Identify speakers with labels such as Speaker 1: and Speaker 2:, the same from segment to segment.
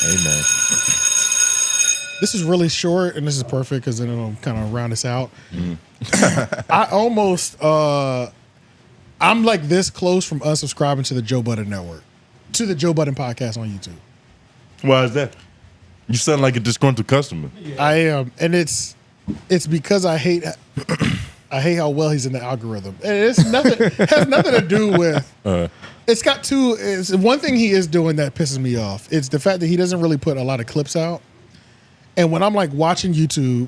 Speaker 1: Amen.
Speaker 2: This is really short, and this is perfect because then it'll kind of round us out. I almost, I'm like this close from unsubscribing to the Joe Budden Network, to the Joe Budden podcast on YouTube.
Speaker 3: Why is that? You sound like a disgruntled customer.
Speaker 2: I am, and it's because I hate how well he's in the algorithm. And it's nothing has nothing to do with. It's got two. It's one thing he is doing that pisses me off. It's the fact that he doesn't really put a lot of clips out. And when I'm like watching YouTube,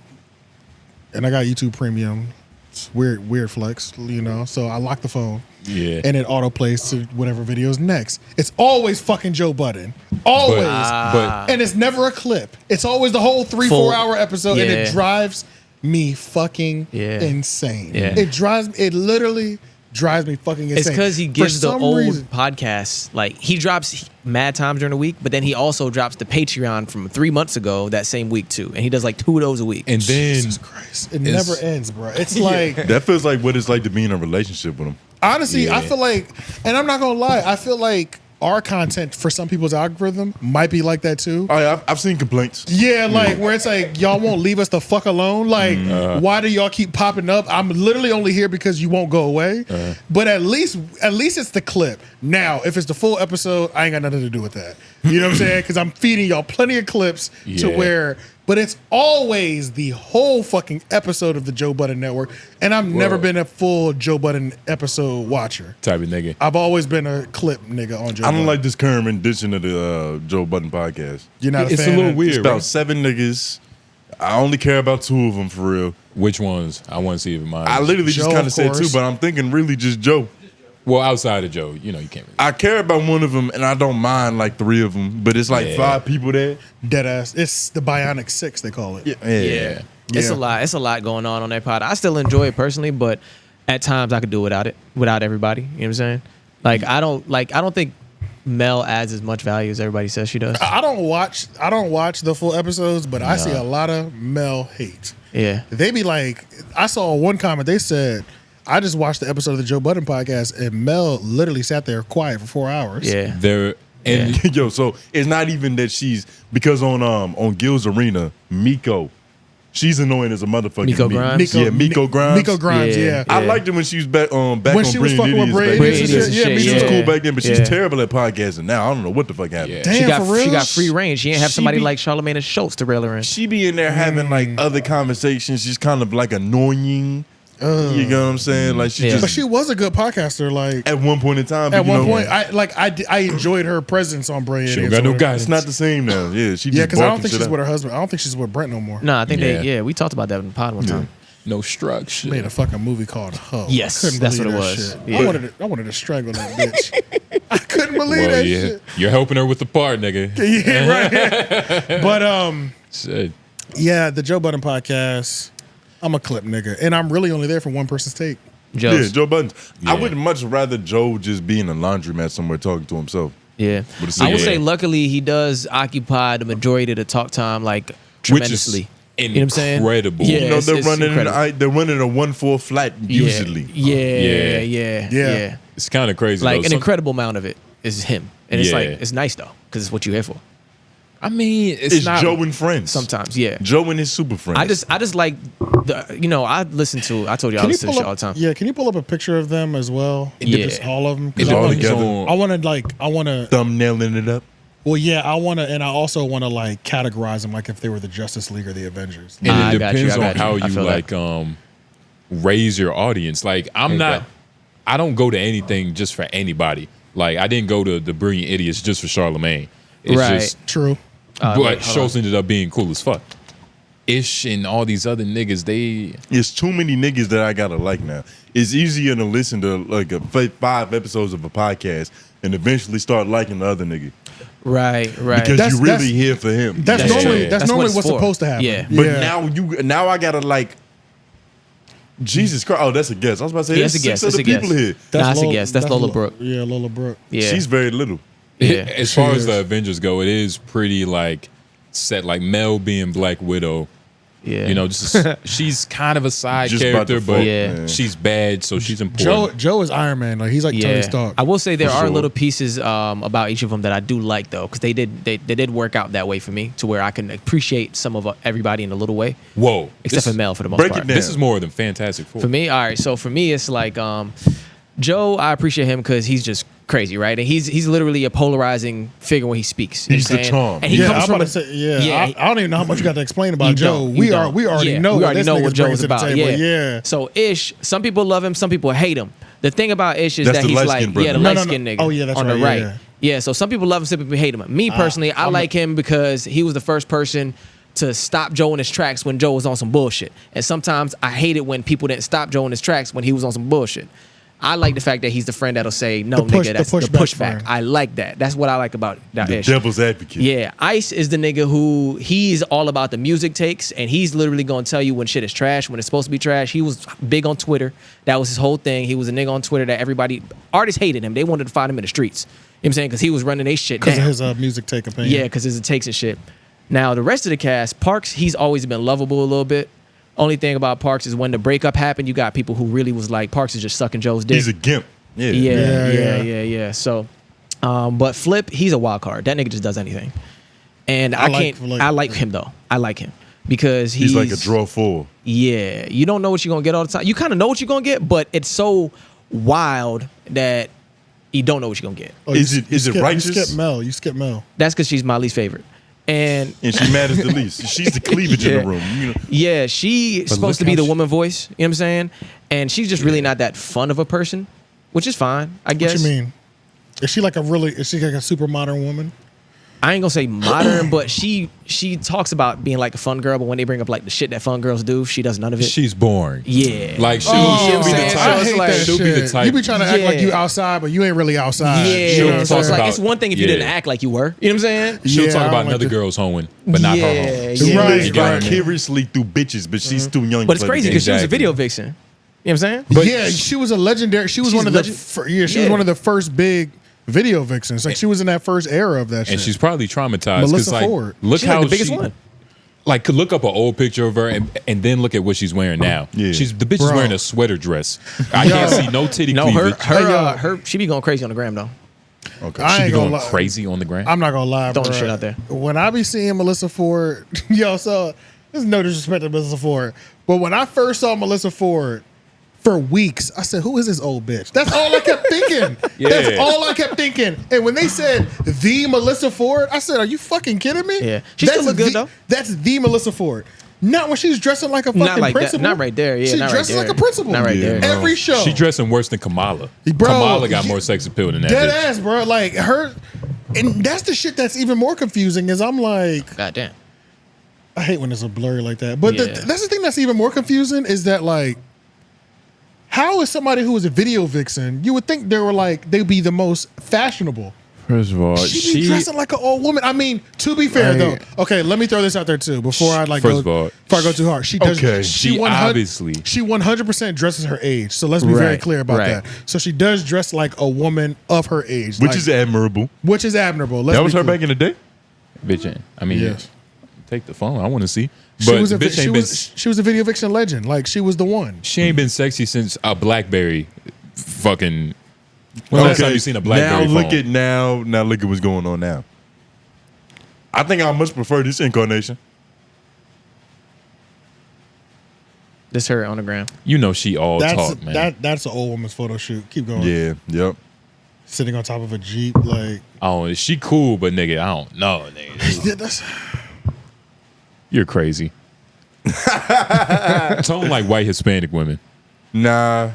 Speaker 2: and I got YouTube Premium, it's weird flex, you know. So I lock the phone, and it auto plays to whatever video's next. It's always fucking Joe Budden, always, and it's never a clip. It's always the whole 3-4 hour episode, and it drives me fucking insane. It literally drives me fucking insane.
Speaker 4: It's because he gives the old podcasts, like he drops mad times during the week, but then he also drops the Patreon from 3 months ago that same week too, and he does like 2 of those a week.
Speaker 1: And then
Speaker 2: Jesus Christ, it never ends, bro. It's like
Speaker 3: that feels like what it's like to be in a relationship with him.
Speaker 2: Honestly, I feel like, and I'm not gonna lie, I feel like our content for some people's algorithm might be like that too.
Speaker 3: Oh, yeah, I've seen complaints.
Speaker 2: Yeah, like where it's like y'all won't leave us the fuck alone. Like, why do y'all keep popping up? I'm literally only here because you won't go away. But at least it's the clip. Now, if it's the full episode, I ain't got nothing to do with that. You know what I'm saying? Because I'm feeding y'all plenty of clips to where. But it's always the whole fucking episode of the Joe Budden Network. And I've never been a full Joe Budden episode watcher.
Speaker 1: Type of nigga.
Speaker 2: I've always been a clip nigga on Joe Budden.
Speaker 3: I don't like this current rendition of the Joe Budden podcast.
Speaker 2: You're not a fan?
Speaker 1: It's a little weird.
Speaker 3: It's about 7 niggas. I only care about 2 of them for real.
Speaker 1: Which ones? I want to see if mine.
Speaker 3: I literally just kind of said 2, but I'm thinking really just Joe.
Speaker 1: Well, outside of Joe, you know, you can't really.
Speaker 3: I care about one of them, and I don't mind like 3 of them, but it's like 5 people there.
Speaker 2: Deadass. It's the Bionic 6, they call it.
Speaker 4: Yeah. It's a lot. It's a lot going on that pod. I still enjoy it personally, but at times I could do without it, without everybody. You know what I'm saying? Like I don't think Mel adds as much value as everybody says she does.
Speaker 2: I don't watch the full episodes, but I see a lot of Mel hate.
Speaker 4: Yeah.
Speaker 2: They be like, I saw one comment, they said, I just watched the episode of the Joe Budden podcast, and Mel literally sat there quiet for 4 hours.
Speaker 4: Yeah.
Speaker 3: Yo, so it's not even that she's, because on Gil's Arena, Miko, she's annoying as a motherfucker.
Speaker 4: Miko Grimes?
Speaker 3: Miko Grimes.
Speaker 2: Miko Grimes, yeah.
Speaker 3: I liked it when she was back
Speaker 2: when
Speaker 3: on
Speaker 2: she was
Speaker 3: Brilliant
Speaker 2: fucking with
Speaker 3: Idiots.
Speaker 2: Brady and shit.
Speaker 4: Yeah,
Speaker 3: She was cool back then, but she's terrible at podcasting now. I don't know what the fuck happened.
Speaker 1: Yeah.
Speaker 2: Damn, for real?
Speaker 4: She got free reign. She didn't have
Speaker 3: She
Speaker 4: somebody
Speaker 3: be-
Speaker 4: like 𝔓𝔦𝔑 to rail her in.
Speaker 3: She be in there having like other conversations. She's kind of like annoying. You know what I'm saying? Like she
Speaker 2: But she was a good podcaster. Like
Speaker 3: at one point in time.
Speaker 2: at one point, I enjoyed her presence on Brilliant
Speaker 1: She don't
Speaker 2: Idiots.
Speaker 1: got no guidance.
Speaker 3: It's not the same now. Yeah, she just
Speaker 2: because I don't
Speaker 3: barking
Speaker 2: think
Speaker 3: shit
Speaker 2: she's
Speaker 3: out.
Speaker 2: with her husband. I don't think she's with Brent no more.
Speaker 4: No, I think
Speaker 1: Yeah.
Speaker 4: we talked about that in the pod one time.
Speaker 1: No structure.
Speaker 2: Made a fucking movie called Ho.
Speaker 4: Yes,
Speaker 2: I couldn't
Speaker 4: that's
Speaker 2: believe
Speaker 4: what it
Speaker 2: that
Speaker 4: was.
Speaker 2: shit.
Speaker 4: Yeah.
Speaker 2: I wanted to strangle that bitch. I couldn't believe that shit.
Speaker 1: You're helping her with the part, nigga.
Speaker 2: Yeah, right. But
Speaker 1: Shit.
Speaker 2: yeah, the Joe Budden podcast. I'm a clip nigga, and I'm really only there for one person's take.
Speaker 4: Joe's.
Speaker 3: Yeah, Joe Budden. I
Speaker 1: Yeah.
Speaker 3: would much rather Joe just be in a laundromat somewhere talking to himself.
Speaker 4: Yeah.
Speaker 3: But it's-
Speaker 4: I would
Speaker 3: yeah.
Speaker 4: say luckily he does occupy the majority of the talk time like tremendously. You know what I'm saying?
Speaker 1: Incredible.
Speaker 4: Yeah,
Speaker 3: You know, they're
Speaker 4: it's
Speaker 3: running
Speaker 4: incredible.
Speaker 3: they're running a 1/4 flat usually.
Speaker 4: Yeah.
Speaker 1: It's kind of crazy.
Speaker 4: Like
Speaker 1: though.
Speaker 4: an incredible amount of it is him. And it's like,
Speaker 1: Yeah.
Speaker 4: it's nice though, because it's what you're here for.
Speaker 1: I mean,
Speaker 3: It's
Speaker 1: not
Speaker 3: Joe and friends.
Speaker 4: Sometimes, yeah.
Speaker 3: Joe and his super friends.
Speaker 4: I just like the, I told you I listen to this shit all the time.
Speaker 2: Yeah, can you pull up a picture of them as well?
Speaker 4: Yeah.
Speaker 2: Just all of them.
Speaker 1: It
Speaker 3: all
Speaker 1: depends
Speaker 3: together.
Speaker 1: on-
Speaker 2: I want to.
Speaker 3: thumbnailing it up.
Speaker 2: Well, yeah, I want to, and I also want to like categorize them like if they were the Justice League or the Avengers.
Speaker 1: And
Speaker 4: I
Speaker 1: it
Speaker 4: got you,
Speaker 1: depends
Speaker 4: I
Speaker 1: on
Speaker 4: got you.
Speaker 1: how
Speaker 4: I
Speaker 1: you
Speaker 4: feel
Speaker 1: like raise your audience. Like I don't go to anything just for anybody. Like I didn't go to the Brilliant Idiots just for Charlemagne. It's
Speaker 4: Right.
Speaker 1: just
Speaker 2: True.
Speaker 1: but
Speaker 4: hold
Speaker 1: shows ended up being cool as fuck. Ish and all these other niggas, they
Speaker 3: It's too many niggas that I gotta like now. It's easier to listen to like 5 episodes of a podcast and eventually start liking the other nigga
Speaker 4: Right.
Speaker 3: because
Speaker 2: That's-
Speaker 3: you really here for him.
Speaker 2: That's
Speaker 4: That's
Speaker 2: normally
Speaker 4: true.
Speaker 2: that's
Speaker 4: That's what
Speaker 2: normally
Speaker 4: it's
Speaker 2: what's
Speaker 4: for.
Speaker 2: supposed to happen.
Speaker 4: Yeah.
Speaker 3: But now I gotta like. Jesus Christ! Oh, that's a guess. I was about to say
Speaker 4: Yeah,
Speaker 3: there's
Speaker 4: that's a guess.
Speaker 3: 6 other
Speaker 4: That's a
Speaker 3: people
Speaker 4: guess.
Speaker 3: here.
Speaker 4: That's a guess. That's Lola Brooke.
Speaker 2: Yeah, Lola Brooke.
Speaker 4: Yeah.
Speaker 3: She's very little.
Speaker 4: Yeah.
Speaker 1: as far as
Speaker 2: Cheers.
Speaker 1: the Avengers go, it is pretty like set. Like Mel being Black Widow,
Speaker 4: Yeah.
Speaker 1: You know, she's kind of a side
Speaker 3: Just by
Speaker 1: character,
Speaker 3: default,
Speaker 1: but
Speaker 4: yeah.
Speaker 1: she's bad, so she's important.
Speaker 2: Joe is Iron Man. Like he's like Tony Stark.
Speaker 4: I will say there
Speaker 3: For
Speaker 4: are
Speaker 3: sure.
Speaker 4: little pieces about each of them that I do like though, because they did work out that way for me to where I can appreciate some of everybody in a little way.
Speaker 1: Whoa.
Speaker 4: Except for Mel for the most
Speaker 3: break
Speaker 4: part.
Speaker 3: it down.
Speaker 1: This is more than Fantastic Four.
Speaker 4: For me, all right. So for me, it's like Joe. I appreciate him because he's just crazy, right? And he's literally a polarizing figure when he speaks. You
Speaker 3: He's
Speaker 4: know
Speaker 3: the
Speaker 4: what I'm saying?
Speaker 3: charm.
Speaker 4: And he
Speaker 2: Yeah,
Speaker 4: comes
Speaker 2: I'm
Speaker 4: from
Speaker 2: about
Speaker 4: a,
Speaker 2: to say, I don't even know how much you got to explain about
Speaker 4: You
Speaker 2: Joe.
Speaker 4: don't,
Speaker 2: We
Speaker 4: you don't.
Speaker 2: already
Speaker 4: Yeah,
Speaker 2: know
Speaker 4: we
Speaker 2: what
Speaker 4: already
Speaker 2: this
Speaker 4: know
Speaker 2: nigga's
Speaker 4: what Joe
Speaker 2: bringing
Speaker 4: is
Speaker 2: to the
Speaker 4: about.
Speaker 2: table.
Speaker 4: Yeah. So Ish, some people love him, some people hate him. The thing about Ish is
Speaker 3: That's
Speaker 4: that
Speaker 3: the
Speaker 4: he's
Speaker 3: light-skinned
Speaker 4: like,
Speaker 3: brother.
Speaker 4: the
Speaker 3: No,
Speaker 4: light skinned nigga.
Speaker 2: Oh, yeah, that's
Speaker 4: on
Speaker 2: right,
Speaker 4: the
Speaker 2: yeah,
Speaker 4: right.
Speaker 2: yeah.
Speaker 4: Yeah, so some people love him, some people hate him. Me personally, I like him because he was the first person to stop Joe in his tracks when Joe was on some bullshit. And sometimes I hate it when people didn't stop Joe in his tracks when he was on some bullshit. I like the fact that he's the friend that'll say, no, nigga, that's the pushback.
Speaker 2: friend.
Speaker 4: I like that. That's what I like about that
Speaker 3: The
Speaker 4: Ish.
Speaker 3: devil's advocate.
Speaker 4: Yeah, Ice is the nigga who he's all about the music takes, and he's literally gonna tell you when shit is trash, when it's supposed to be trash. He was big on Twitter. That was his whole thing. He was a nigga on Twitter that artists hated him. They wanted to find him in the streets. You know what I'm saying? Because he was running their shit down.
Speaker 2: Because of his music take opinion.
Speaker 4: Yeah, because his takes and shit. Now, the rest of the cast, Parks, he's always been lovable a little bit. Only thing about Parks is when the breakup happened, you got people who really was like, Parks is just sucking Joe's dick.
Speaker 3: He's a gimp. Yeah.
Speaker 4: Yeah. So, but Flip, he's a wild card. That nigga just does anything. And I like him though. I like him because
Speaker 3: He's like a draw full.
Speaker 4: Yeah, you don't know what you're gonna get all the time. You kind of know what you're gonna get, but it's so wild that you don't know what you're gonna get.
Speaker 2: Oh,
Speaker 3: Is it righteous?
Speaker 2: You skip Mel.
Speaker 4: That's because she's my least favorite. And
Speaker 3: she matters the least. She's the cleavage in the room. You know?
Speaker 4: yeah, she's supposed to
Speaker 1: look
Speaker 4: be
Speaker 1: how
Speaker 4: the woman voice. You know what I'm saying? And she's just really not that fun of a person, which is fine, I guess.
Speaker 2: What you mean? Is she like a super modern woman?
Speaker 4: I ain't gonna say modern, but she talks about being like a fun girl, but when they bring up like the shit that fun girls do, she does none of it.
Speaker 1: She's boring.
Speaker 4: Yeah.
Speaker 1: Like she'll be the
Speaker 2: I
Speaker 1: type.
Speaker 2: hate
Speaker 4: like-
Speaker 2: that
Speaker 1: she'll be the
Speaker 2: shit.
Speaker 1: type.
Speaker 2: You be trying to act like
Speaker 4: Yeah.
Speaker 2: you outside, but you ain't really outside.
Speaker 4: Yeah,
Speaker 2: You know what I'm
Speaker 4: so it's
Speaker 2: saying?
Speaker 4: like it's one thing if you
Speaker 1: Yeah.
Speaker 4: didn't act like you were. You know what I'm saying?
Speaker 1: She'll
Speaker 2: Yeah,
Speaker 1: talk
Speaker 2: I
Speaker 1: about
Speaker 2: don't like
Speaker 1: another
Speaker 2: the-
Speaker 1: girl's hoeing, but not her home.
Speaker 4: Yeah.
Speaker 3: She
Speaker 2: Right,
Speaker 3: lives
Speaker 2: right.
Speaker 3: vicariously through bitches, but she's too young.
Speaker 4: But
Speaker 3: to
Speaker 4: it's
Speaker 3: play
Speaker 4: crazy
Speaker 3: the
Speaker 4: because she was a
Speaker 1: Exactly.
Speaker 4: video vixen. You know what I'm saying?
Speaker 1: But
Speaker 2: yeah, she was a legendary. She was
Speaker 4: She's
Speaker 2: one of the.
Speaker 4: legend-
Speaker 2: She was one of the first big video vixens. Like she was in that first era of that shit.
Speaker 1: And she's probably traumatized. 'cause,
Speaker 2: Melissa
Speaker 1: like,
Speaker 2: Ford.
Speaker 1: Look
Speaker 4: She's
Speaker 1: how
Speaker 4: like the biggest
Speaker 1: she,
Speaker 4: one.
Speaker 1: Like, could look up an old picture of her and then look at what she's wearing now.
Speaker 3: Yeah.
Speaker 1: The bitch is
Speaker 2: Bro.
Speaker 1: wearing a sweater dress. I can't see no titty
Speaker 4: No,
Speaker 1: cleavage.
Speaker 4: her she be going crazy on the gram though.
Speaker 3: Okay.
Speaker 2: I
Speaker 1: She
Speaker 2: ain't
Speaker 1: be
Speaker 2: gonna
Speaker 1: going
Speaker 2: lie.
Speaker 1: crazy on the ground.
Speaker 2: I'm not gonna lie,
Speaker 4: Throwing
Speaker 2: bro.
Speaker 4: shit out there.
Speaker 2: When I be seeing Melissa Ford, so this is no disrespect to Melissa Ford, but when I first saw Melissa Ford, for weeks, I said, "Who is this old bitch?" That's all I kept thinking.
Speaker 1: Yeah.
Speaker 2: That's all I kept thinking. And when they said the Melissa Ford, I said, "Are you fucking kidding me?"
Speaker 4: Yeah. She still look good, though.
Speaker 2: That's the Melissa Ford. Not when she's dressing like a fucking
Speaker 4: Not like that.
Speaker 2: principal.
Speaker 4: Not right there. Yeah,
Speaker 2: she
Speaker 4: not right
Speaker 2: dresses
Speaker 4: there.
Speaker 2: like a principal.
Speaker 4: Not right there.
Speaker 2: Every show.
Speaker 1: She dressing worse than Kamala.
Speaker 2: Bro,
Speaker 1: Kamala got more sex appeal than that
Speaker 2: Dead
Speaker 1: bitch.
Speaker 2: ass, bro. Like her, and that's the shit that's even more confusing. Is I'm like,
Speaker 4: God damn.
Speaker 2: I hate when it's a blurry like that. But
Speaker 4: Yeah.
Speaker 2: that's the thing that's even more confusing is that like, how is somebody who is a video vixen? You would think they'd be the most fashionable.
Speaker 1: First of all,
Speaker 2: She be dressing like an old woman. I mean, to be fair though, okay, let me throw this out there too before I
Speaker 1: First of all,
Speaker 2: before I go too hard. She does.
Speaker 3: Okay.
Speaker 1: She
Speaker 2: 100
Speaker 1: obviously-
Speaker 2: she 100% dresses her age. So let's be very
Speaker 4: Right,
Speaker 2: clear about
Speaker 4: right.
Speaker 2: that. So she does dress like a woman of her age,
Speaker 3: Which
Speaker 2: like-
Speaker 3: is admirable.
Speaker 2: which is admirable. Let's
Speaker 3: That
Speaker 2: be
Speaker 3: was her
Speaker 2: clear.
Speaker 3: back in the day.
Speaker 1: bitch. I mean,
Speaker 2: Yes.
Speaker 1: take the phone. I want to see.
Speaker 2: She
Speaker 1: But
Speaker 2: was a
Speaker 1: bitch ain't been.
Speaker 2: she was a video vixen legend. Like she was the one.
Speaker 1: She ain't been sexy since a BlackBerry. Fucking. When last time you seen a BlackBerry
Speaker 3: now look
Speaker 1: phone?
Speaker 3: at now look at what's going on now. I think I much prefer this incarnation.
Speaker 4: This her on the gram.
Speaker 1: You know she all
Speaker 2: That's
Speaker 1: talk, man.
Speaker 2: that's an old woman's photo shoot. Keep going.
Speaker 3: Yeah, yep.
Speaker 2: Sitting on top of a Jeep, like
Speaker 1: Oh, she cool, but nigga, I don't know, nigga.
Speaker 2: yeah, that's
Speaker 1: You're crazy. Tone like white Hispanic women.
Speaker 3: Nah.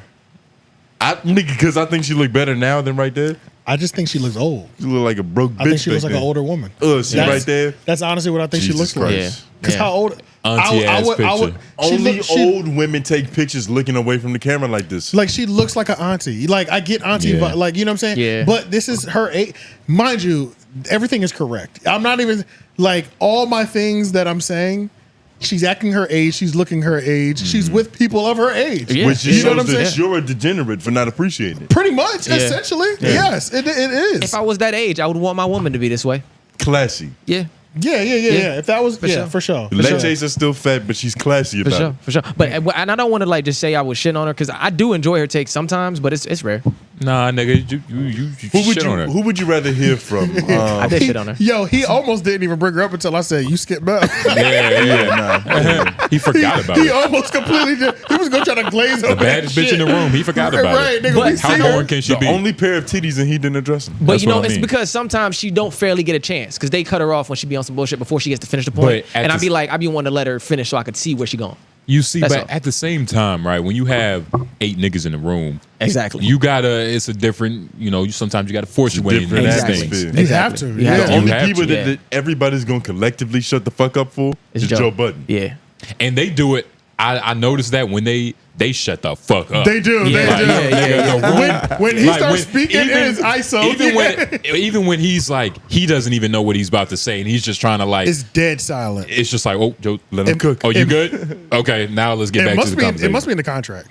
Speaker 3: Because I think she look better now than right there.
Speaker 2: I just think she looks old.
Speaker 3: She look like a broke bitch.
Speaker 2: I think she looks
Speaker 3: back
Speaker 2: like an
Speaker 3: then.
Speaker 2: older woman.
Speaker 3: See
Speaker 2: That's-
Speaker 3: right there?
Speaker 2: That's honestly what I think
Speaker 3: Jesus
Speaker 2: she looks like.
Speaker 3: Christ.
Speaker 2: Because how old?
Speaker 1: Auntie ass picture.
Speaker 3: Only old women take pictures looking away from the camera like this.
Speaker 2: Like she looks like an auntie. Like I get auntie,
Speaker 1: Yeah.
Speaker 2: but like you know what I'm saying.
Speaker 4: Yeah.
Speaker 2: But this is her age. Mind you, everything is correct. I'm not even like all my things that I'm saying. She's acting her age. She's looking her age. She's with people of her age.
Speaker 4: Yeah.
Speaker 3: Which
Speaker 2: You
Speaker 3: just
Speaker 2: know what
Speaker 3: shows
Speaker 2: I'm
Speaker 3: that
Speaker 2: saying?
Speaker 3: you're a degenerate for not appreciating it.
Speaker 2: Pretty much, essentially.
Speaker 4: Yeah.
Speaker 2: Yes, it is.
Speaker 4: If I was that age, I would want my woman to be this way.
Speaker 3: Classy.
Speaker 4: Yeah.
Speaker 2: Yeah. If that was
Speaker 4: sure.
Speaker 2: for sure.
Speaker 3: Leches is still fat, but she's classy about it.
Speaker 4: For sure. But and I don't want to like just say I was shitting on her because I do enjoy her takes sometimes, but it's rare.
Speaker 1: Nah, nigga, you shit on her.
Speaker 3: Who would you rather hear from?
Speaker 4: I did shit on her.
Speaker 2: Yo, he almost didn't even bring her up until I said you skipped Mel.
Speaker 3: Nah.
Speaker 1: He forgot about
Speaker 2: He
Speaker 1: it.
Speaker 2: almost completely did. He was gonna try to glaze
Speaker 1: The
Speaker 2: over that
Speaker 1: baddest bitch
Speaker 2: shit.
Speaker 1: in the room. He forgot about
Speaker 2: Right,
Speaker 1: it.
Speaker 2: nigga,
Speaker 4: But
Speaker 2: we
Speaker 1: How
Speaker 2: see
Speaker 1: boring
Speaker 2: her.
Speaker 1: can she
Speaker 3: The
Speaker 1: be?
Speaker 3: only pair of titties and he didn't address them.
Speaker 4: But
Speaker 1: That's
Speaker 4: you know,
Speaker 1: what I
Speaker 4: it's
Speaker 1: mean.
Speaker 4: because sometimes she don't fairly get a chance because they cut her off when she be on some bullshit before she gets to finish the point.
Speaker 1: But at
Speaker 4: And
Speaker 1: the
Speaker 4: I'd be wanting to let her finish so I could see where she going.
Speaker 1: You see,
Speaker 4: That's
Speaker 1: but
Speaker 4: all.
Speaker 1: at the same time, right, when you have 8 niggas in the room,
Speaker 4: Exactly.
Speaker 1: you gotta, it's a different, sometimes you gotta force your way into
Speaker 3: different
Speaker 1: these
Speaker 3: atmosphere.
Speaker 1: things.
Speaker 2: You have to.
Speaker 4: You have
Speaker 2: Yeah.
Speaker 3: The
Speaker 4: to.
Speaker 3: only
Speaker 1: have
Speaker 3: people
Speaker 1: to.
Speaker 3: that everybody's gonna collectively shut the fuck up for
Speaker 4: It's
Speaker 3: is Joe Budden.
Speaker 4: Yeah.
Speaker 1: And they do it, I noticed that when they shut the fuck up.
Speaker 2: They do.
Speaker 4: Yeah,
Speaker 2: They do.
Speaker 4: yeah.
Speaker 1: The room-
Speaker 2: When he
Speaker 1: like,
Speaker 2: starts speaking in his ISO,
Speaker 1: even when he's like, he doesn't even know what he's about to say, and he's just trying to like,
Speaker 2: it's dead silent.
Speaker 1: it's just like, oh, Joe,
Speaker 3: Let him cook.
Speaker 1: oh, you good? Okay, now let's get back to the conversation.
Speaker 2: It must be in the contract.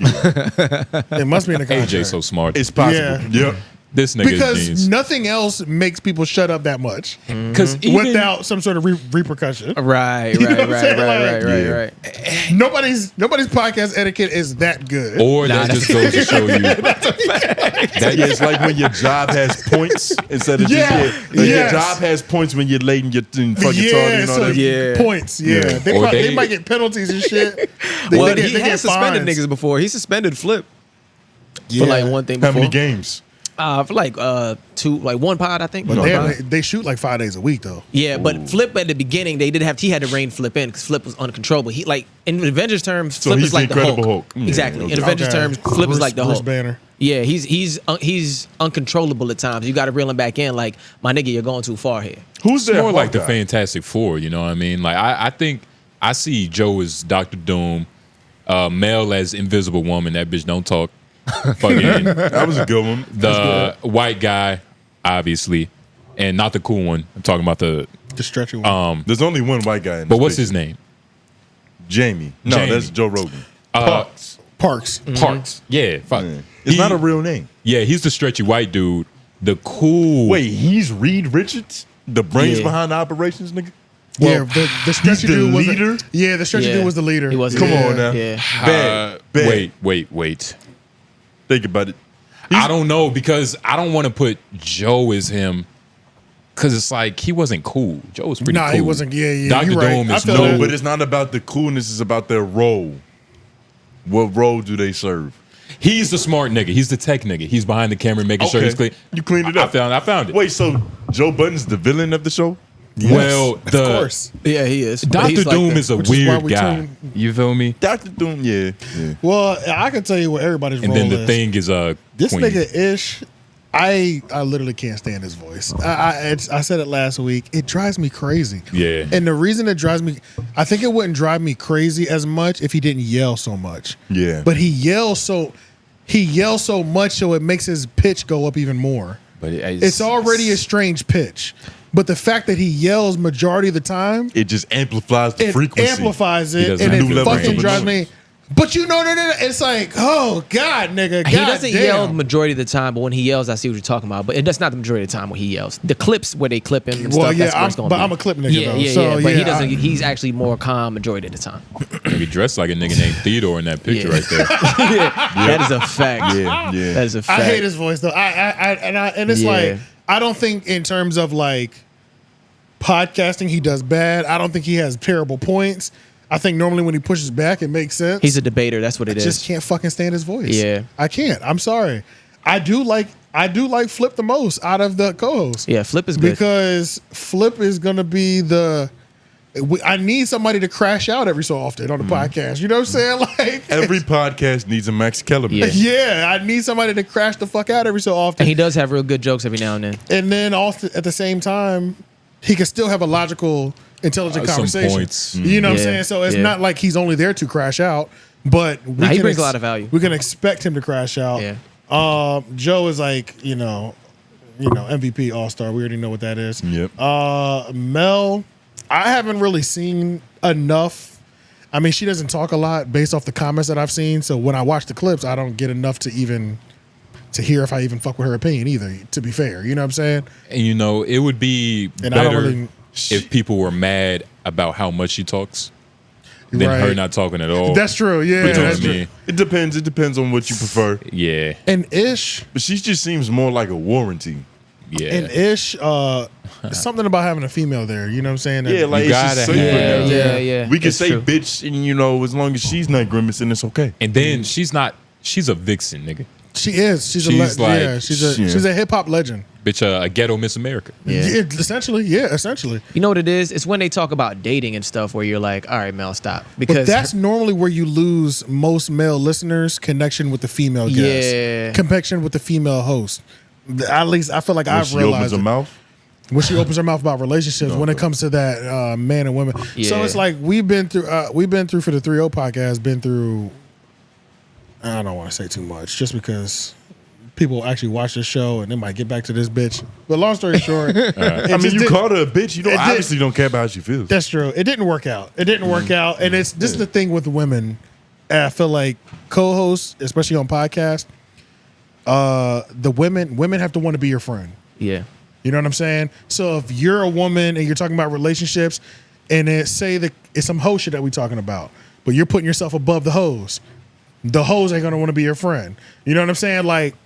Speaker 2: It must be in the contract.
Speaker 1: AJ so smart.
Speaker 3: It's possible.
Speaker 2: Yeah.
Speaker 3: Yep.
Speaker 1: This nigga is
Speaker 2: because
Speaker 1: genius.
Speaker 2: nothing else makes people shut up that much
Speaker 1: Because
Speaker 2: without some sort of repercussion.
Speaker 4: Right,
Speaker 2: You know what I'm saying?
Speaker 4: right.
Speaker 2: Nobody's podcast etiquette is that good.
Speaker 1: or that just goes to show you
Speaker 3: It's like when your job has points instead of
Speaker 2: Yeah,
Speaker 3: just your
Speaker 2: yes.
Speaker 3: job has points when you're late and you're fucking tardy and all
Speaker 2: so
Speaker 3: that.
Speaker 4: Yeah.
Speaker 2: points. Yeah,
Speaker 3: Yeah.
Speaker 2: They,
Speaker 1: Or
Speaker 2: probably,
Speaker 1: they-
Speaker 2: they might get penalties and shit.
Speaker 4: Well,
Speaker 2: they
Speaker 4: he
Speaker 2: get
Speaker 4: has suspended
Speaker 2: fines.
Speaker 4: niggas before. He suspended Flip
Speaker 2: Yeah.
Speaker 4: for like one thing
Speaker 3: How
Speaker 4: before.
Speaker 3: many games?
Speaker 4: For like one pod, I think.
Speaker 2: But
Speaker 4: One pod.
Speaker 2: they shoot like 5 days a week though.
Speaker 4: Yeah, but Flip at the beginning, he had to rein Flip in because Flip was uncontrollable. He like in Avengers terms,
Speaker 3: So
Speaker 4: Flip
Speaker 3: he's
Speaker 4: is like
Speaker 3: the
Speaker 4: the
Speaker 3: Incredible
Speaker 4: Hulk.
Speaker 3: Hulk. Yeah,
Speaker 4: Exactly.
Speaker 3: okay.
Speaker 4: In Avengers terms, Flip is like the
Speaker 2: Bruce
Speaker 4: Hulk.
Speaker 2: Banner.
Speaker 4: Yeah, he's uncontrollable at times. You got to reel him back in. Like my nigga, you're going too far here.
Speaker 3: Who's
Speaker 1: it's
Speaker 3: that?
Speaker 1: more like the
Speaker 3: Hawkeye?
Speaker 1: Fantastic Four. You know what I mean? Like I think I see Joe as Dr. Doom, Mel as Invisible Woman. That bitch don't talk. Fucking
Speaker 3: That was a good one.
Speaker 1: the white guy, obviously, and not the cool one. I'm talking about the.
Speaker 2: The stretchy one.
Speaker 3: There's only one white guy in
Speaker 1: But
Speaker 3: this
Speaker 1: what's
Speaker 3: picture.
Speaker 1: his name?
Speaker 3: Jamie. No,
Speaker 1: Jamie.
Speaker 3: that's Joe Rogan.
Speaker 2: Parks.
Speaker 1: Parks. Yeah, fuck.
Speaker 3: Yeah. It's not a real name.
Speaker 1: Yeah, he's the stretchy white dude. The cool.
Speaker 3: Wait, he's Reed Richards? The brains
Speaker 4: Yeah.
Speaker 3: behind the operations, nigga?
Speaker 2: Yeah, the stretchy
Speaker 3: the
Speaker 2: dude was
Speaker 3: leader?
Speaker 2: the stretchy dude was the leader.
Speaker 4: He was.
Speaker 3: Come on now.
Speaker 4: Yeah.
Speaker 3: Bad.
Speaker 1: Wait.
Speaker 3: Think about it.
Speaker 1: I don't know because I don't want to put Joe as him because it's like he wasn't cool. Joe was pretty cool.
Speaker 2: Nah, he wasn't. Yeah,
Speaker 1: Dr.
Speaker 2: you're right.
Speaker 1: Doom
Speaker 2: I
Speaker 1: is
Speaker 2: feel
Speaker 1: no.
Speaker 2: that.
Speaker 3: No, but it's not about the coolness. It's about their role. What role do they serve?
Speaker 1: He's the smart nigga. He's the tech nigga. He's behind the camera making sure
Speaker 3: Okay.
Speaker 1: he's clean.
Speaker 3: You cleaned it up.
Speaker 1: I found it.
Speaker 3: Wait, so Joe Budden's the villain of the show?
Speaker 1: Well,
Speaker 2: of course.
Speaker 4: Yeah, he is. But
Speaker 1: Dr.
Speaker 4: he's like
Speaker 1: Doom
Speaker 4: the-
Speaker 1: is a
Speaker 2: which is why
Speaker 1: weird
Speaker 2: we
Speaker 1: guy.
Speaker 2: turn-
Speaker 1: You feel me?
Speaker 3: Dr. Doom, yeah.
Speaker 2: Well, I can tell you what everybody's
Speaker 1: And
Speaker 2: role
Speaker 1: then the
Speaker 2: is.
Speaker 1: thing is
Speaker 2: This
Speaker 1: Queen.
Speaker 2: nigga Ish, I literally can't stand his voice. I said it last week. It drives me crazy.
Speaker 1: Yeah.
Speaker 2: And the reason it drives me, I think it wouldn't drive me crazy as much if he didn't yell so much.
Speaker 3: Yeah.
Speaker 2: But he yells so much so it makes his pitch go up even more.
Speaker 1: But
Speaker 2: It's already a strange pitch. But the fact that he yells majority of the time,
Speaker 3: It just amplifies the
Speaker 2: it
Speaker 3: frequency.
Speaker 2: amplifies
Speaker 1: He
Speaker 2: it,
Speaker 1: doesn't
Speaker 2: and
Speaker 1: have
Speaker 2: it
Speaker 1: new
Speaker 2: fucking
Speaker 1: levels.
Speaker 2: drives me. But no. It's like, oh God, nigga.
Speaker 4: He
Speaker 2: God
Speaker 4: doesn't
Speaker 2: damn.
Speaker 4: yell majority of the time, but when he yells, I see what you're talking about. But that's not the majority of the time when he yells. The clips where they clip him and
Speaker 2: Well,
Speaker 4: stuff.
Speaker 2: yeah,
Speaker 4: That's where it's gonna
Speaker 2: but
Speaker 4: be.
Speaker 2: I'm a clip nigga,
Speaker 4: Yeah,
Speaker 2: though.
Speaker 4: yeah,
Speaker 2: So,
Speaker 4: yeah. But
Speaker 2: yeah,
Speaker 4: he doesn't. He's actually more calm majority of the time.
Speaker 1: Nigga dressed like a nigga named Theodore in that picture
Speaker 4: Yeah.
Speaker 1: right there.
Speaker 4: That is a fact.
Speaker 3: Yeah.
Speaker 4: That is a fact.
Speaker 2: I hate his voice though. And it's
Speaker 4: Yeah.
Speaker 2: like I don't think in terms of like podcasting he does bad. I don't think he has terrible points. I think normally when he pushes back it makes sense.
Speaker 4: He's a debater. That's what it
Speaker 2: I
Speaker 4: is.
Speaker 2: just can't fucking stand his voice.
Speaker 4: Yeah.
Speaker 2: I can't. I'm sorry. I do like Flip the most out of the co-hosts.
Speaker 4: Yeah, Flip is good.
Speaker 2: Because Flip is gonna be I need somebody to crash out every so often on the podcast. You know what I'm saying? Like
Speaker 3: Every podcast needs a Max Kellerman.
Speaker 4: Yeah.
Speaker 2: yeah, I need somebody to crash the fuck out every so often.
Speaker 4: And he does have real good jokes every now and then.
Speaker 2: And then also at the same time, he can still have a logical, intelligent
Speaker 1: Some
Speaker 2: conversation.
Speaker 1: points.
Speaker 2: You know what I'm
Speaker 4: Yeah,
Speaker 2: saying? So it's
Speaker 4: yeah.
Speaker 2: not like he's only there to crash out, but we
Speaker 4: Nah, he
Speaker 2: can
Speaker 4: brings a lot of value.
Speaker 2: We can expect him to crash out.
Speaker 4: Yeah.
Speaker 2: Joe is like, MVP All-Star. We already know what that is.
Speaker 3: Yep.
Speaker 2: Mel, I haven't really seen enough. I mean, she doesn't talk a lot based off the comments that I've seen. So when I watch the clips, I don't get enough to hear if I even fuck with her opinion either, to be fair. You know what I'm saying?
Speaker 1: And it would be
Speaker 2: And I don't
Speaker 1: better.
Speaker 2: really
Speaker 1: if people were mad about how much she talks than her not talking at all.
Speaker 2: That's true. Yeah,
Speaker 1: You know
Speaker 2: that's
Speaker 1: what I
Speaker 2: true.
Speaker 1: mean?
Speaker 3: It depends. It depends on what you prefer.
Speaker 1: Yeah.
Speaker 2: And Ish,
Speaker 3: But she just seems more like a warranty.
Speaker 1: Yeah.
Speaker 2: and Ish, something about having a female there. You know what I'm saying?
Speaker 3: Yeah, like
Speaker 1: You
Speaker 3: it's just
Speaker 1: gotta
Speaker 3: safer
Speaker 1: have-
Speaker 3: now.
Speaker 4: Yeah.
Speaker 3: We can
Speaker 4: It's
Speaker 3: say
Speaker 4: true.
Speaker 3: bitch, and you know, as long as she's not grimacing, it's okay.
Speaker 1: And then she's a vixen, nigga.
Speaker 2: She is. She's a hip hop legend.
Speaker 1: Bitch, a ghetto Miss America.
Speaker 4: Yeah.
Speaker 2: Essentially.
Speaker 4: You know what it is? It's when they talk about dating and stuff where you're like, all right, Mel, stop.
Speaker 2: But
Speaker 4: Because
Speaker 2: that's normally where you lose most male listeners' connection with the female guest.
Speaker 4: Yeah.
Speaker 2: Connection with the female host. At least I feel like
Speaker 3: When
Speaker 2: I've
Speaker 3: she opens
Speaker 2: realized
Speaker 3: her
Speaker 2: it.
Speaker 3: mouth.
Speaker 2: When she opens her mouth about relationships, when it comes to that man and women. So
Speaker 4: Yeah.
Speaker 2: it's like we've been through for the 3-0 podcast, been through, I don't want to say too much just because people actually watch this show and they might get back to this bitch. But long story short,
Speaker 3: I mean, you called her a bitch. You don't
Speaker 2: it did-
Speaker 3: obviously don't care about how she feels.
Speaker 2: that's true. It didn't work out. And this is the thing with women. I feel like co-hosts, especially on podcasts, the women have to want to be your friend.
Speaker 4: yeah.
Speaker 2: You know what I'm saying? So if you're a woman and you're talking about relationships, and it's some hoe shit that we talking about, but you're putting yourself above the hoes ain't gonna want to be your friend. You know what I'm saying? Like,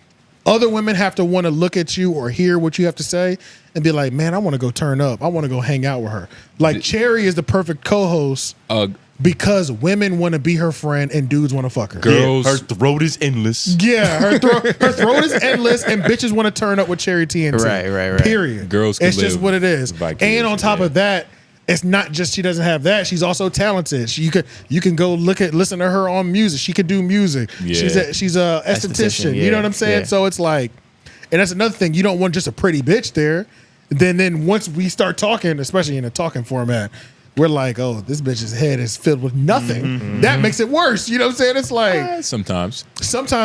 Speaker 2: other women have to want to look at you or hear what you have to say and be like, man, I want to go turn up. I want to go hang out with her. Like, Cherry is the perfect co-host because women want to be her friend and dudes want to fuck her.
Speaker 1: Girls,
Speaker 3: Her throat is endless.
Speaker 2: Yeah, her throat is endless, and bitches want to turn up with Cherry TNT.
Speaker 4: Right.
Speaker 2: Period.
Speaker 1: Girls can
Speaker 2: it's just
Speaker 1: live
Speaker 2: what it is.
Speaker 1: vicariously,
Speaker 2: And on top
Speaker 1: yeah.
Speaker 2: of that, it's not just she doesn't have that. She's also talented. You can go listen to her on music. She could do music.
Speaker 1: Yeah.
Speaker 2: She's a esthetician. You know what I'm saying?
Speaker 4: yeah.
Speaker 2: So it's like, and that's another thing. You don't want just a pretty bitch there. Then once we start talking, especially in a talking format, we're like, oh, this bitch's head is filled with nothing. That makes it worse. You know what I'm saying? It's like
Speaker 1: sometimes.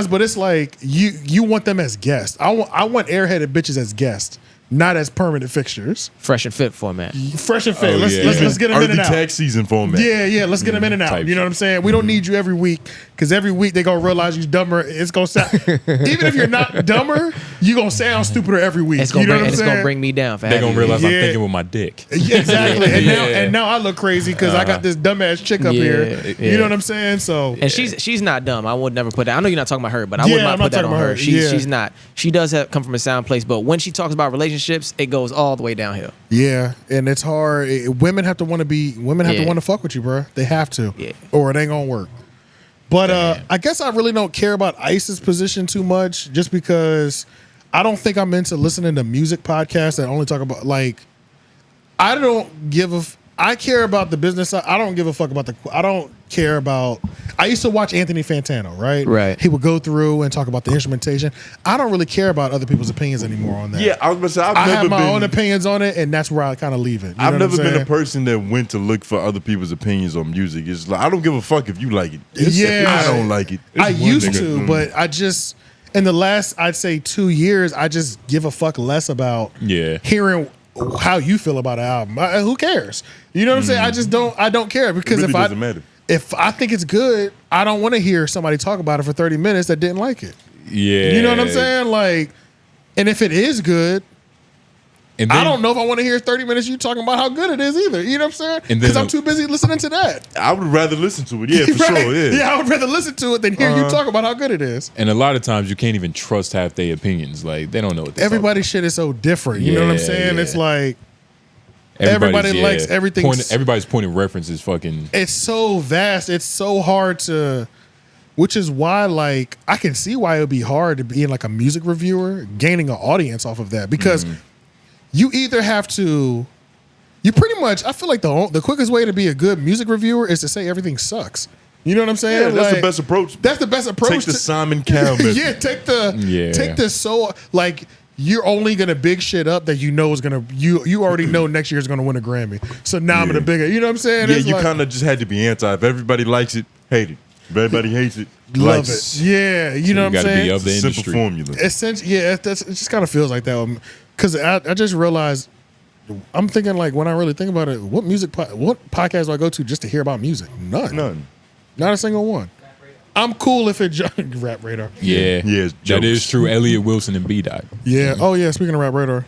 Speaker 2: but it's like you want them as guests. I want airheaded bitches as guests, not as permanent fixtures.
Speaker 4: Fresh and fit format.
Speaker 2: Fresh and fit.
Speaker 1: Oh,
Speaker 2: let's
Speaker 1: yeah.
Speaker 2: let's get them in
Speaker 3: Early
Speaker 2: and out.
Speaker 3: tax season format.
Speaker 2: Yeah, let's get them in and out.
Speaker 1: Type
Speaker 2: You know
Speaker 1: shit.
Speaker 2: what I'm saying? We don't need you every week because every week they gonna realize you're dumber. It's gonna sound even if you're not dumber, you gonna sound stupider every week.
Speaker 4: It's gonna
Speaker 2: you know
Speaker 4: bring,
Speaker 2: what I'm
Speaker 4: it's
Speaker 2: saying?
Speaker 4: gonna bring me down. For
Speaker 1: They're
Speaker 4: having
Speaker 1: gonna realize
Speaker 2: Yeah.
Speaker 1: I'm thinking with my dick.
Speaker 2: Yeah, exactly.
Speaker 1: Yeah.
Speaker 2: And now I look crazy because I got this dumbass chick up
Speaker 4: Yeah,
Speaker 2: here.
Speaker 4: yeah.
Speaker 2: You know what I'm saying? So
Speaker 4: And she's not dumb. I would never put that. I know you're not talking about her, but I
Speaker 2: Yeah,
Speaker 4: would not
Speaker 2: I'm
Speaker 4: put
Speaker 2: not
Speaker 4: that
Speaker 2: talking
Speaker 4: on
Speaker 2: about
Speaker 4: her.
Speaker 2: her.
Speaker 4: She's
Speaker 2: Yeah.
Speaker 4: not. She does come from a sound place, but when she talks about relationships, it goes all the way downhill.
Speaker 2: yeah, and it's hard. Women have to want to fuck with you, bro. They have to,
Speaker 4: Yeah.
Speaker 2: or it ain't gonna work. But I guess I really don't care about Ice's position too much, just because I don't think I'm into listening to music podcasts that only talk about like. I don't give a. I care about the business side. I don't give a fuck about I don't care about. I used to watch Anthony Fantano, right?
Speaker 4: Right.
Speaker 2: He would go through and talk about the instrumentation. I don't really care about other people's opinions anymore on that.
Speaker 3: Yeah, I was gonna say
Speaker 2: I
Speaker 3: I've
Speaker 2: have
Speaker 3: never
Speaker 2: my
Speaker 3: been.
Speaker 2: own opinions on it, and that's where I kind of leave it. You know
Speaker 3: I've
Speaker 2: what
Speaker 3: never
Speaker 2: I'm
Speaker 3: been
Speaker 2: saying?
Speaker 3: a person that went to look for other people's opinions on music. It's like I don't give a fuck if you like it.
Speaker 2: Yeah.
Speaker 3: I don't like it. It's
Speaker 2: I
Speaker 3: one
Speaker 2: used
Speaker 3: nigga.
Speaker 2: to, but I just in the last I'd say 2 years, I just give a fuck less about hearing how you feel about an album. Who cares? You know what I'm saying? I just don't. I don't care because
Speaker 3: It really
Speaker 2: if
Speaker 3: doesn't matter.
Speaker 2: if I think it's good, I don't want to hear somebody talk about it for 30 minutes that didn't like it.
Speaker 1: Yeah.
Speaker 2: You know what I'm saying? Like, and if it is good,
Speaker 1: And then,
Speaker 2: I don't know if I want to hear 30 minutes you talking about how good it is either. You know what I'm saying?
Speaker 1: And then
Speaker 2: Because I'm too busy listening to that.
Speaker 3: I would rather listen to it. Yeah, for
Speaker 2: Right?
Speaker 3: sure. Yeah.
Speaker 2: I would rather listen to it than hear you talk about how good it is.
Speaker 1: And a lot of times you can't even trust half their opinions. Like they don't know what they're
Speaker 2: Everybody's shit is so different. You know what I'm
Speaker 1: Yeah,
Speaker 2: saying?
Speaker 1: yeah.
Speaker 2: It's like
Speaker 1: Everybody's-
Speaker 2: everybody likes everything.
Speaker 1: Everybody's point of reference is fucking.
Speaker 2: It's so vast. It's so hard to, which is why like I can see why it would be hard to be like a music reviewer, gaining an audience off of that because you either have to, you pretty much. I feel like the quickest way to be a good music reviewer is to say everything sucks. You know what I'm saying?
Speaker 3: Yeah, that's the
Speaker 2: Like,
Speaker 3: best approach.
Speaker 2: That's the best approach.
Speaker 3: Take the Simon Cowell method.
Speaker 2: Yeah, take the so like you're only gonna big shit up that you know is gonna you already know next year is gonna win a Grammy. So now I'm gonna big it. You know what I'm saying?
Speaker 3: Yeah,
Speaker 2: It's
Speaker 3: you
Speaker 2: like,
Speaker 3: kind of just had to be anti. If everybody likes it, hate it. If everybody hates it,
Speaker 2: love
Speaker 3: likes
Speaker 2: it. Yeah, you know
Speaker 1: You
Speaker 2: what I'm
Speaker 1: gotta
Speaker 2: saying?
Speaker 1: be of the
Speaker 3: Simple
Speaker 1: industry.
Speaker 3: formula.
Speaker 2: Essentially, yeah, it just kind of feels like that. Because I just realized, I'm thinking like when I really think about it, what podcast do I go to just to hear about music? None. Not a single one. I'm cool if it Rap Radar.
Speaker 1: Yeah.
Speaker 3: Yeah, it's
Speaker 1: That is
Speaker 3: jokes.
Speaker 1: true. Elliot Wilson and B-Dot.
Speaker 2: Yeah. Oh yeah. Speaking of Rap Radar,